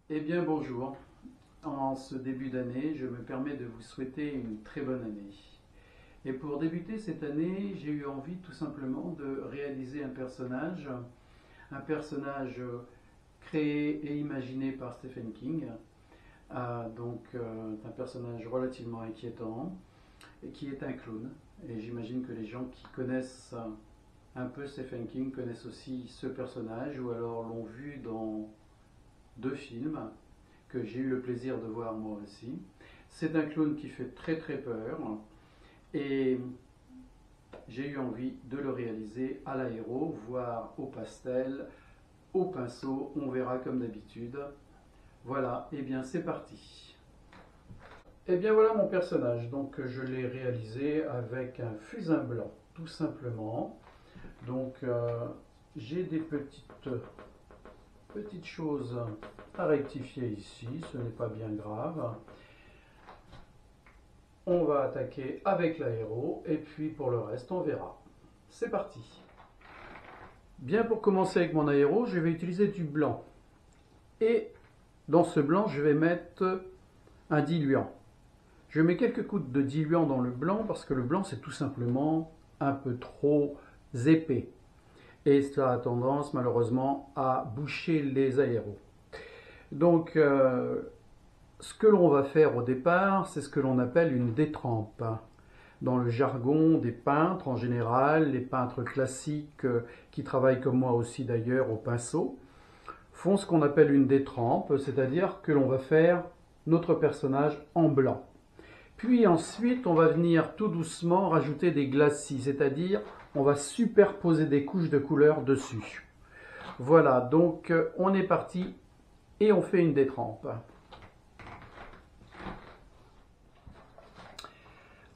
Eh bien bonjour, en ce début d'année, je me permets de vous souhaiter une très bonne année. Et pour débuter cette année, j'ai eu envie tout simplement de réaliser un personnage créé et imaginé par Stephen King, un personnage relativement inquiétant, et qui est un clown. Et j'imagine que les gens qui connaissent un peu Stephen King connaissent aussi ce personnage, ou alors l'ont vu dans deux films que j'ai eu le plaisir de voir moi aussi. C'est un clown qui fait très très peur et j'ai eu envie de le réaliser à l'aéro, voire au pastel, au pinceau, on verra comme d'habitude. Voilà, et bien c'est parti. Et bien voilà mon personnage, donc je l'ai réalisé avec un fusain blanc, tout simplement. Donc j'ai des petites choses à rectifier ici, ce n'est pas bien grave. On va attaquer avec l'aéro et puis pour le reste on verra. C'est parti. Bien, pour commencer avec mon aéro, je vais utiliser du blanc. Et dans ce blanc, je vais mettre un diluant. Je mets quelques gouttes de diluant dans le blanc parce que le blanc c'est tout simplement un peu trop épais. Et ça a tendance malheureusement à boucher les aéros. Donc ce que l'on va faire au départ, c'est ce que l'on appelle une détrempe. Dans le jargon des peintres en général, les peintres classiques qui travaillent comme moi aussi d'ailleurs au pinceau, font ce qu'on appelle une détrempe, c'est-à-dire que l'on va faire notre personnage en blanc. Puis ensuite, on va venir tout doucement rajouter des glacis, c'est-à-dire on va superposer des couches de couleurs dessus. Voilà, donc on est parti et on fait une détrempe.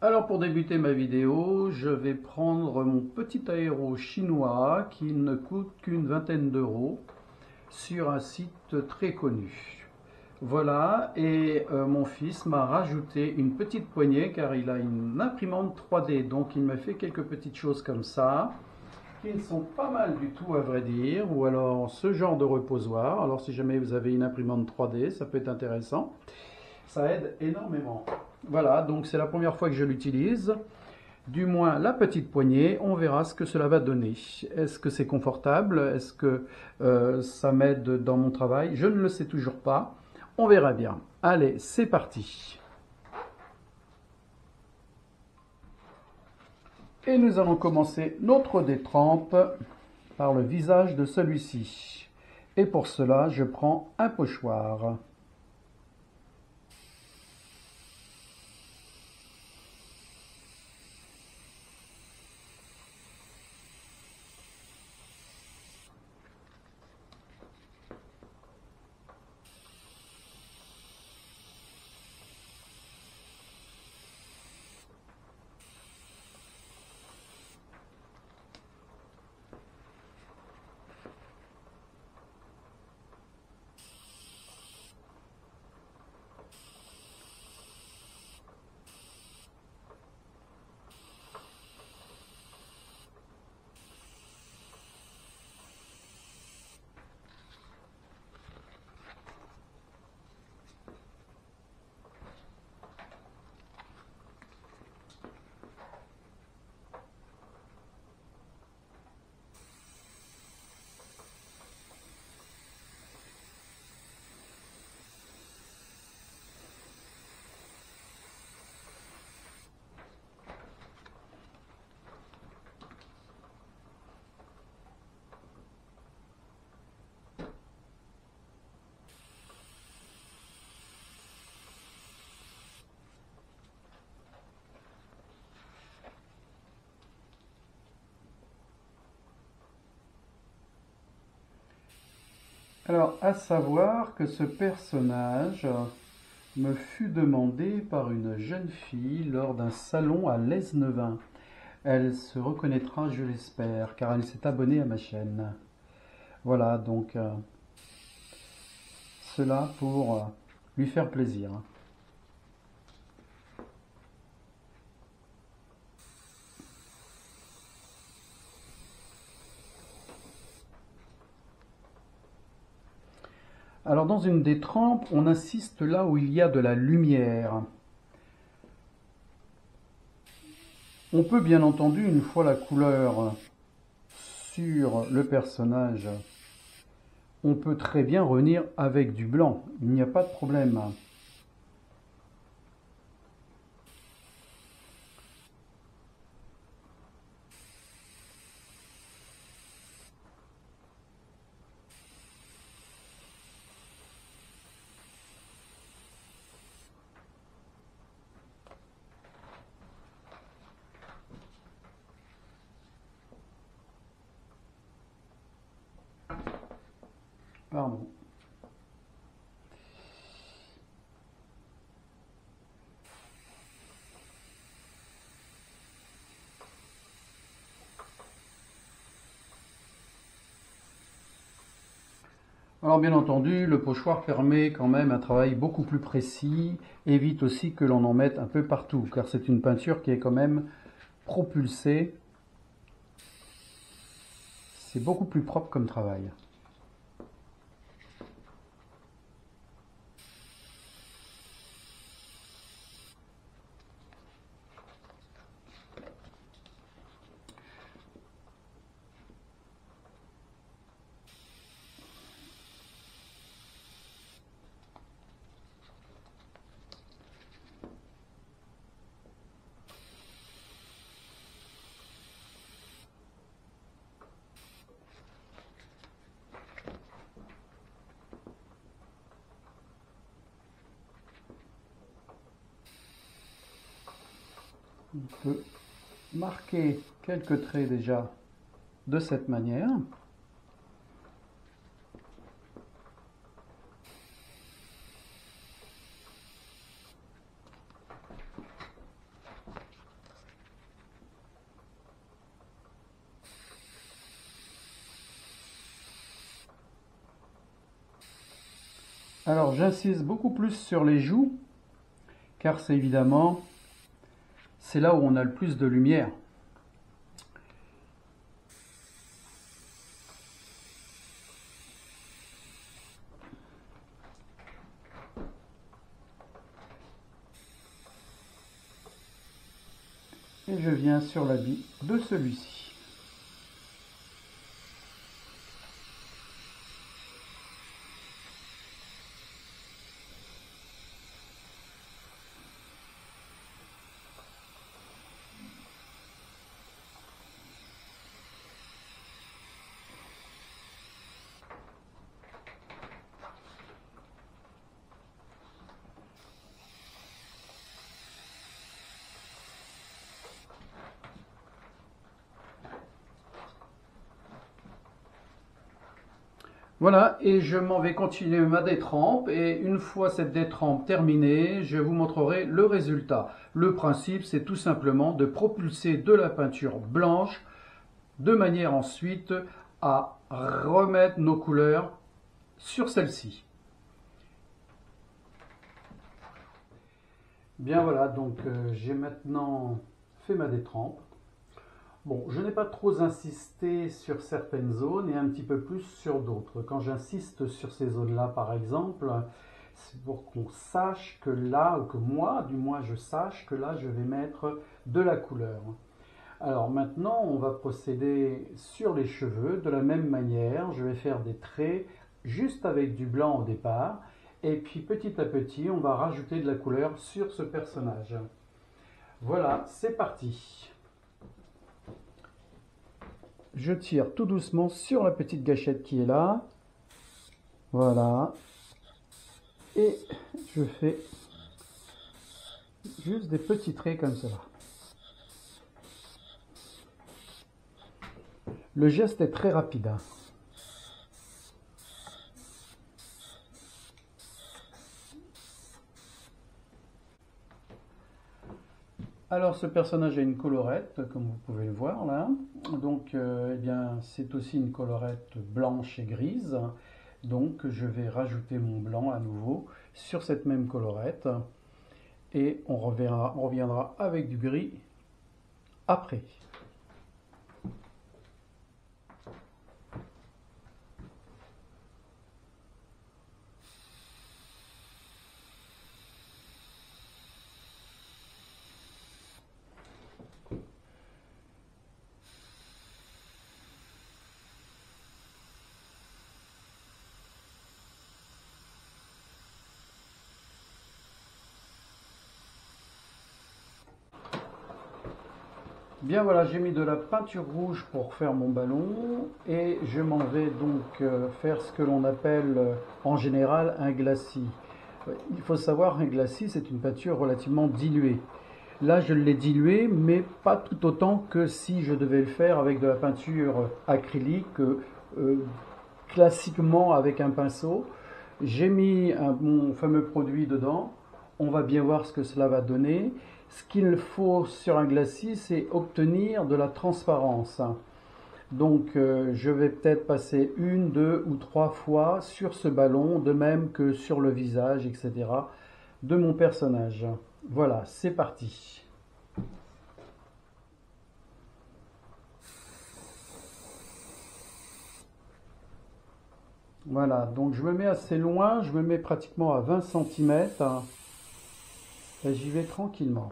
Alors pour débuter ma vidéo, je vais prendre mon petit aéro chinois qui ne coûte qu'une vingtaine d'euros sur un site très connu. Voilà, et mon fils m'a rajouté une petite poignée car il a une imprimante 3D, donc il m'a fait quelques petites choses comme ça qui ne sont pas mal du tout à vrai dire, ou alors ce genre de reposoir. Alors si jamais vous avez une imprimante 3D, ça peut être intéressant, ça aide énormément. Voilà, donc c'est la première fois que je l'utilise. Du moins la petite poignée, on verra ce que cela va donner. Est-ce que c'est confortable? Est-ce que ça m'aide dans mon travail? Je ne le sais toujours pas. On verra bien. Allez, c'est parti. Et nous allons commencer notre détrempe par le visage de celui-ci. Et pour cela, je prends un pochoir. Alors, à savoir que ce personnage me fut demandé par une jeune fille lors d'un salon à Lesnevin. Elle se reconnaîtra, je l'espère, car elle s'est abonnée à ma chaîne. Voilà, donc cela pour lui faire plaisir. Alors dans une détrempe, on insiste là où il y a de la lumière. On peut bien entendu, une fois la couleur sur le personnage, on peut très bien revenir avec du blanc. Il n'y a pas de problème. Pardon. Alors bien entendu, le pochoir permet quand même un travail beaucoup plus précis, évite aussi que l'on en mette un peu partout, car c'est une peinture qui est quand même propulsée. C'est beaucoup plus propre comme travail. On peut marquer quelques traits déjà de cette manière. Alors j'insiste beaucoup plus sur les joues, car c'est évidemment, c'est là où on a le plus de lumière. Et je viens sur l'habit de celui-ci. Voilà, et je m'en vais continuer ma détrempe, et une fois cette détrempe terminée, je vous montrerai le résultat. Le principe, c'est tout simplement de propulser de la peinture blanche, de manière ensuite à remettre nos couleurs sur celle-ci. Bien voilà, donc j'ai maintenant fait ma détrempe. Bon, je n'ai pas trop insisté sur certaines zones et un petit peu plus sur d'autres. Quand j'insiste sur ces zones-là, par exemple, c'est pour qu'on sache que là, ou que moi, du moins, je sache que là, je vais mettre de la couleur. Alors maintenant, on va procéder sur les cheveux de la même manière. Je vais faire des traits juste avec du blanc au départ. Et puis petit à petit, on va rajouter de la couleur sur ce personnage. Voilà, c'est parti. Je tire tout doucement sur la petite gâchette qui est là. Voilà. Et je fais juste des petits traits comme cela. Le geste est très rapide. Alors ce personnage a une colorette, comme vous pouvez le voir là. Donc eh bien, c'est aussi une colorette blanche et grise. Donc je vais rajouter mon blanc à nouveau sur cette même colorette. Et on reviendra avec du gris après. Bien voilà, j'ai mis de la peinture rouge pour faire mon ballon et je m'en vais donc faire ce que l'on appelle en général un glacis. Il faut savoir, un glacis, c'est une peinture relativement diluée. Là, je l'ai dilué, mais pas tout autant que si je devais le faire avec de la peinture acrylique, classiquement avec un pinceau. J'ai mis mon fameux produit dedans. On va bien voir ce que cela va donner. Ce qu'il faut sur un glacis, c'est obtenir de la transparence. Donc, je vais peut-être passer une, deux ou trois fois sur ce ballon, de même que sur le visage, etc. de mon personnage. Voilà, c'est parti. Voilà, donc je me mets assez loin, je me mets pratiquement à 20 cm et j'y vais tranquillement.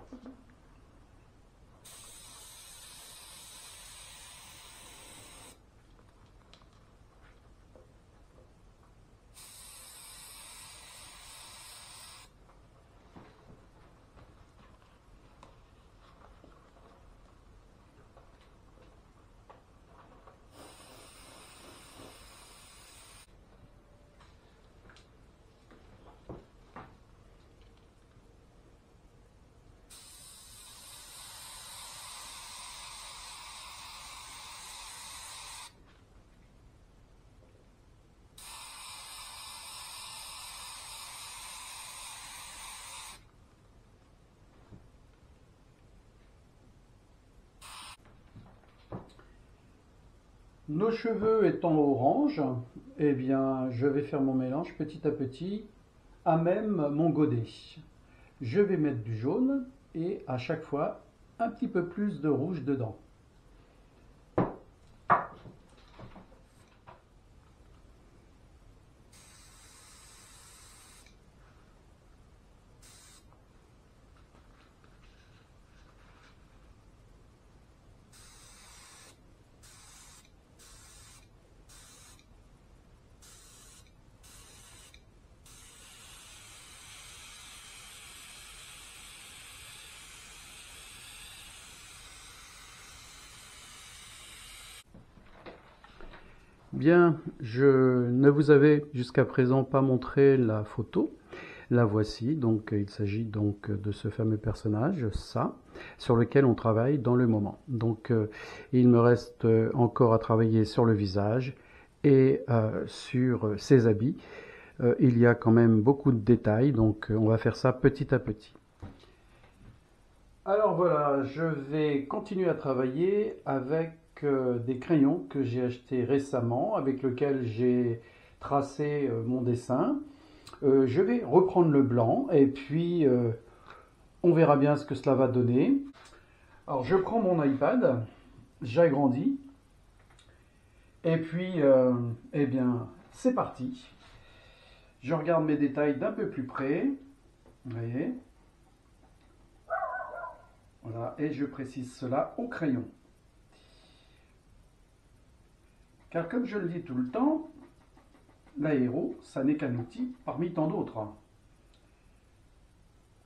Nos cheveux étant orange, eh bien, je vais faire mon mélange petit à petit à même mon godet. Je vais mettre du jaune et à chaque fois un petit peu plus de rouge dedans. Bien, je ne vous avais jusqu'à présent pas montré la photo. La voici, donc il s'agit donc de ce fameux personnage, ça, sur lequel on travaille dans le moment. Donc il me reste encore à travailler sur le visage et sur ses habits. Il y a quand même beaucoup de détails, donc on va faire ça petit à petit. Alors voilà, je vais continuer à travailler avec des crayons que j'ai achetés récemment, avec lesquels j'ai tracé mon dessin. Je vais reprendre le blanc et puis on verra bien ce que cela va donner. Alors je prends mon iPad, j'agrandis et puis eh bien c'est parti. Je regarde mes détails d'un peu plus près. Vous voyez. Voilà, et je précise cela au crayon. Car comme je le dis tout le temps, l'aéro, ça n'est qu'un outil parmi tant d'autres.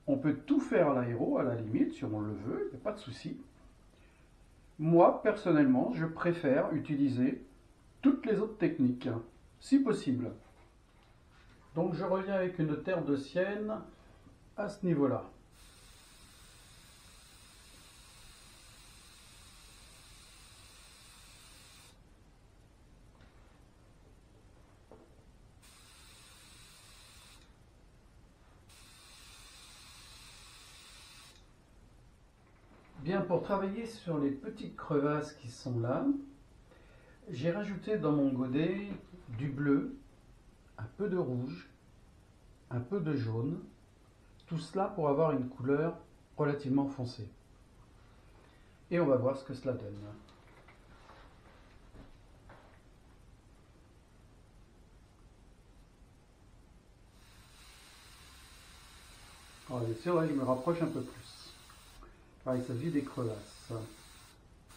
On peut tout faire à l'aéro, à la limite, si on le veut, il n'y a pas de souci. Moi, personnellement, je préfère utiliser toutes les autres techniques, si possible. Donc je reviens avec une terre de sienne à ce niveau-là. Bien, pour travailler sur les petites crevasses qui sont là, j'ai rajouté dans mon godet du bleu, un peu de rouge, un peu de jaune, tout cela pour avoir une couleur relativement foncée. Et on va voir ce que cela donne. Alors bien sûr, là je me rapproche un peu plus. Alors, il s'agit des crevasses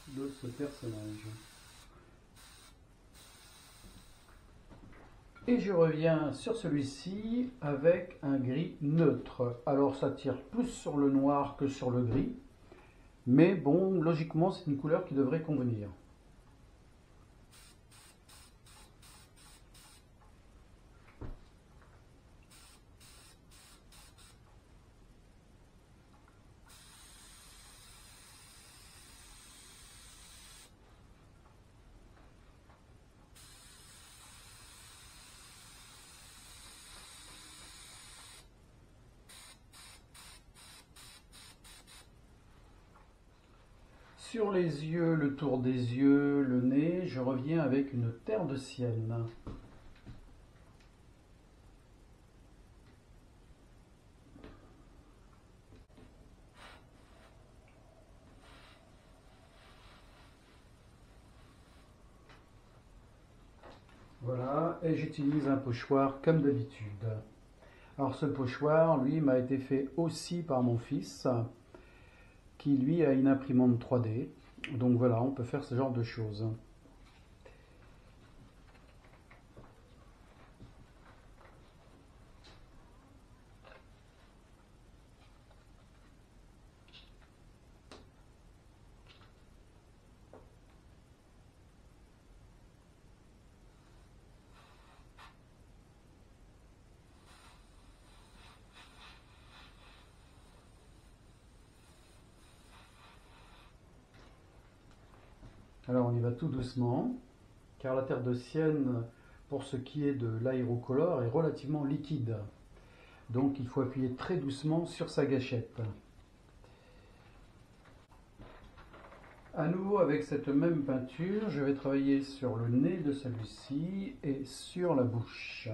de ce personnage. Et je reviens sur celui-ci avec un gris neutre. Alors ça tire plus sur le noir que sur le gris. Mais bon, logiquement, c'est une couleur qui devrait convenir. Sur les yeux, le tour des yeux, le nez, je reviens avec une terre de sienne. Voilà, et j'utilise un pochoir comme d'habitude. Alors ce pochoir, lui, m'a été fait aussi par mon fils, qui lui a une imprimante 3D. Donc voilà, on peut faire ce genre de choses. Alors on y va tout doucement, car la terre de sienne, pour ce qui est de l'aérocolor, est relativement liquide. Donc il faut appuyer très doucement sur sa gâchette. À nouveau avec cette même peinture, je vais travailler sur le nez de celui-ci et sur la bouche.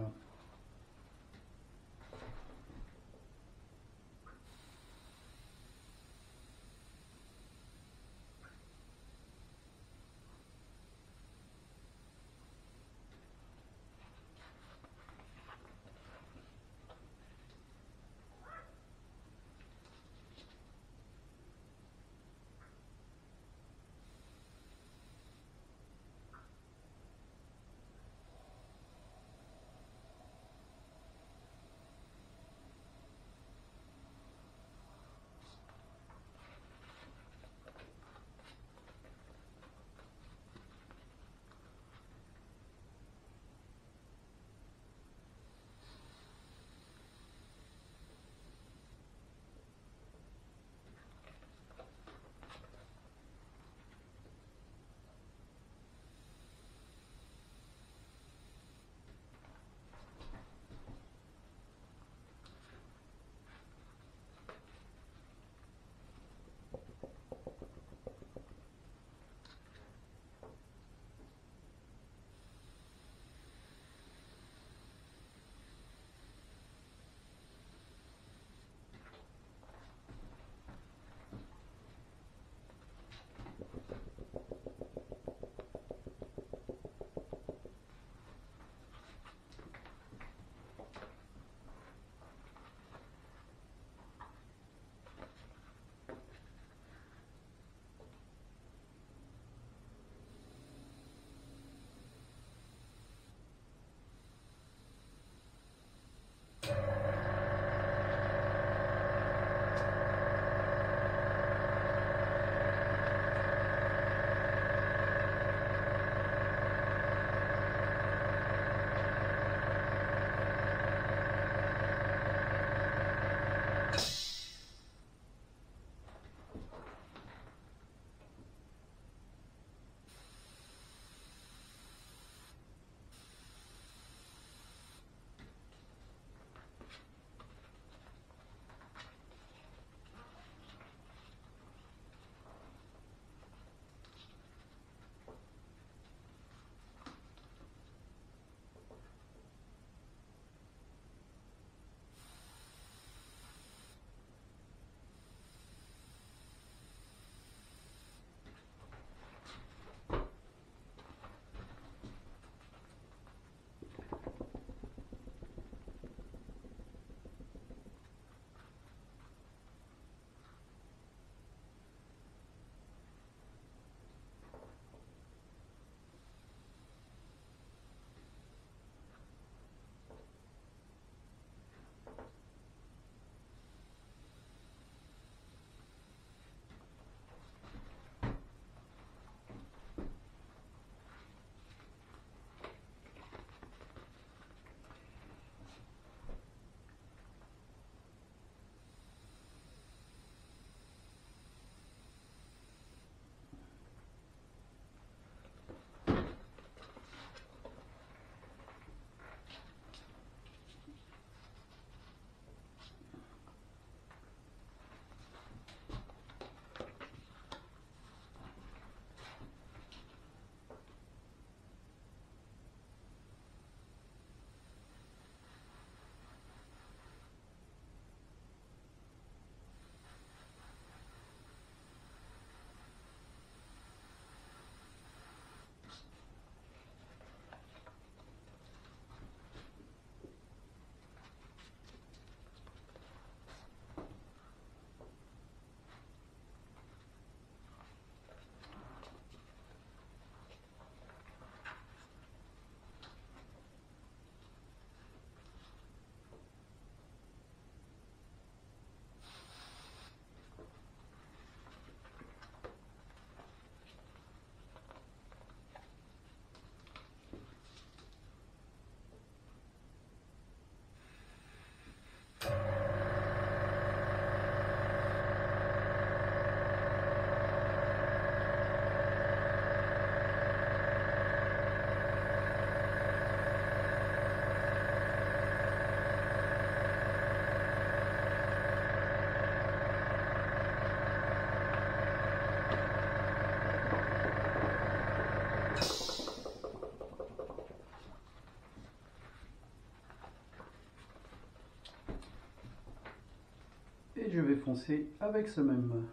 Et je vais foncer avec ce même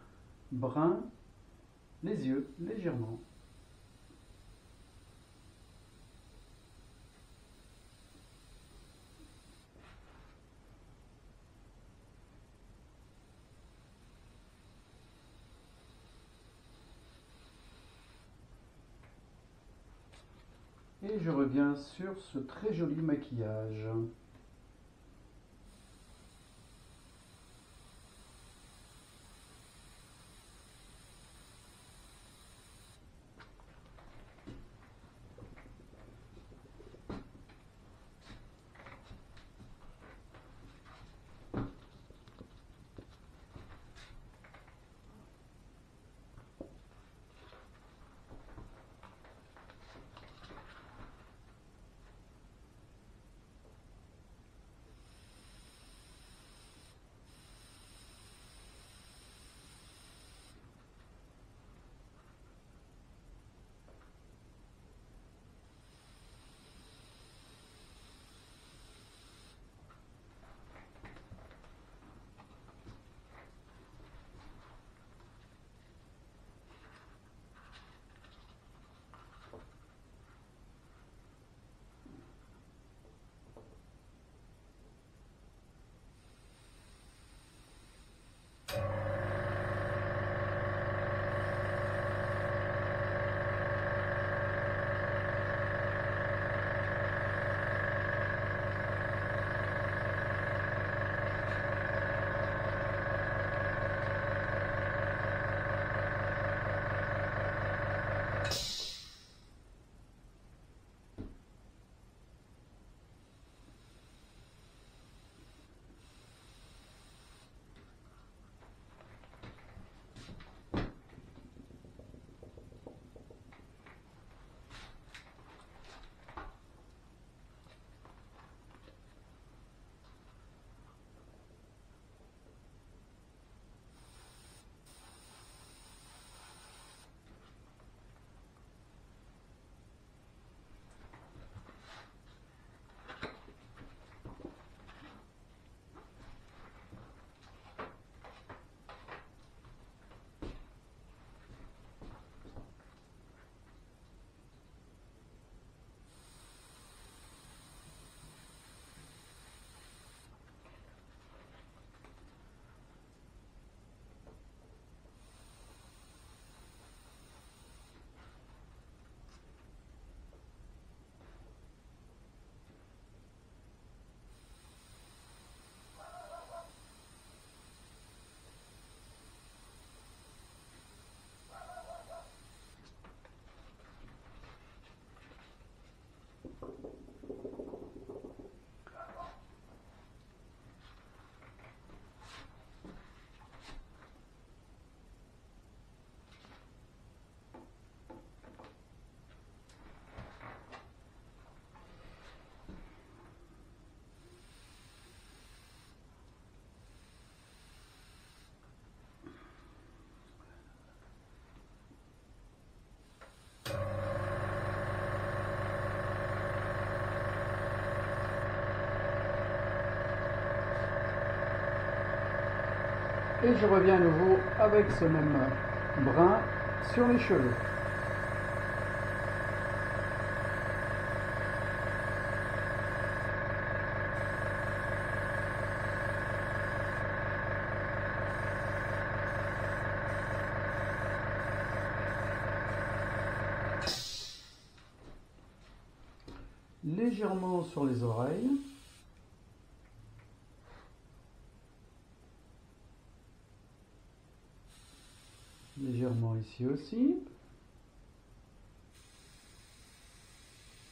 brun les yeux légèrement. Et je reviens sur ce très joli maquillage. Et je reviens à nouveau avec ce même brun sur les cheveux. Légèrement sur les oreilles. Légèrement ici aussi.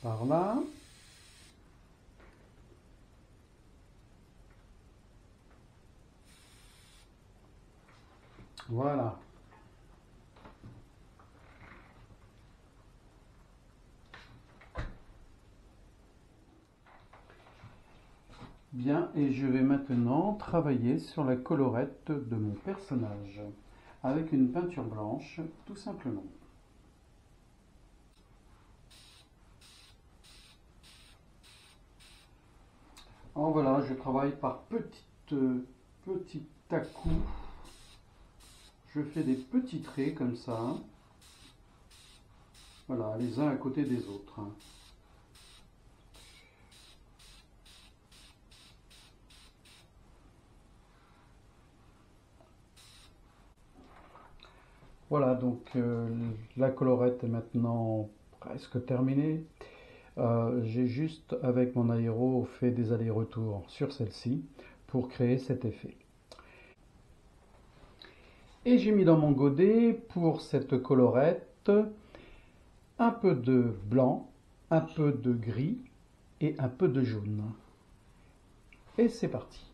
Par là. Voilà. Bien, et je vais maintenant travailler sur la colorette de mon personnage avec une peinture blanche, tout simplement. Alors voilà, je travaille par petites petit à coup, je fais des petits traits comme ça. Voilà, les uns à côté des autres. Voilà, donc la colorette est maintenant presque terminée. J'ai juste, avec mon aéro, fait des allers-retours sur celle-ci pour créer cet effet. Et j'ai mis dans mon godet, pour cette colorette, un peu de blanc, un peu de gris et un peu de jaune. Et c'est parti.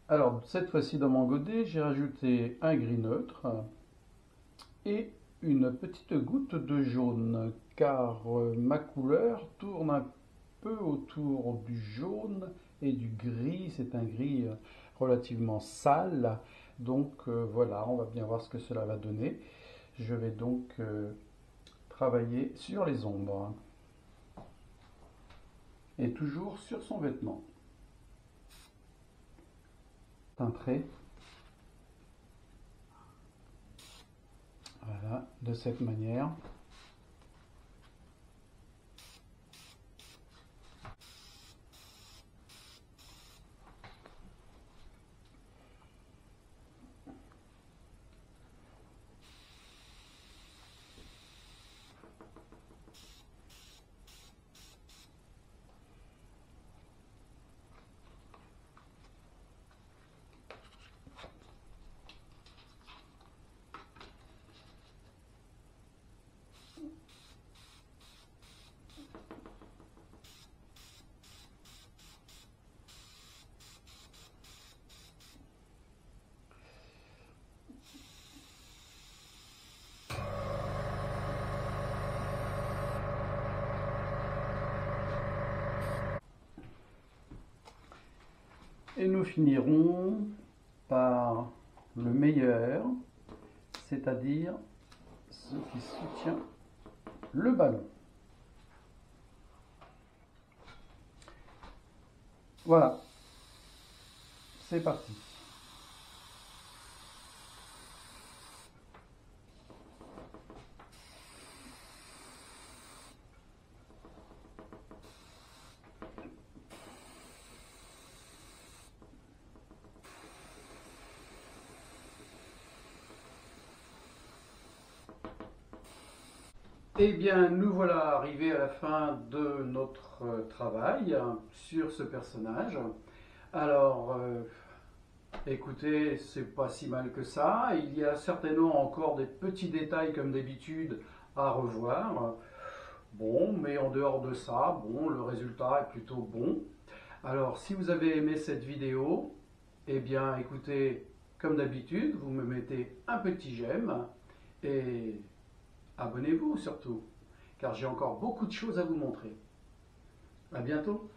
Alors, cette fois-ci dans mon godet, j'ai rajouté un gris neutre et une petite goutte de jaune, car ma couleur tourne un peu autour du jaune et du gris. C'est un gris relativement sale, donc voilà, on va bien voir ce que cela va donner. Je vais donc travailler sur les ombres et toujours sur son vêtement. Un trait. Voilà, de cette manière. Et nous finirons par le meilleur, c'est-à-dire ce qui soutient le ballon. Voilà, c'est parti. Eh bien, nous voilà arrivés à la fin de notre travail sur ce personnage. Alors, écoutez, c'est pas si mal que ça. Il y a certainement encore des petits détails comme d'habitude à revoir. Bon, mais en dehors de ça, bon, le résultat est plutôt bon. Alors, si vous avez aimé cette vidéo, eh bien, écoutez, comme d'habitude, vous me mettez un petit j'aime et abonnez-vous surtout, car j'ai encore beaucoup de choses à vous montrer. À bientôt!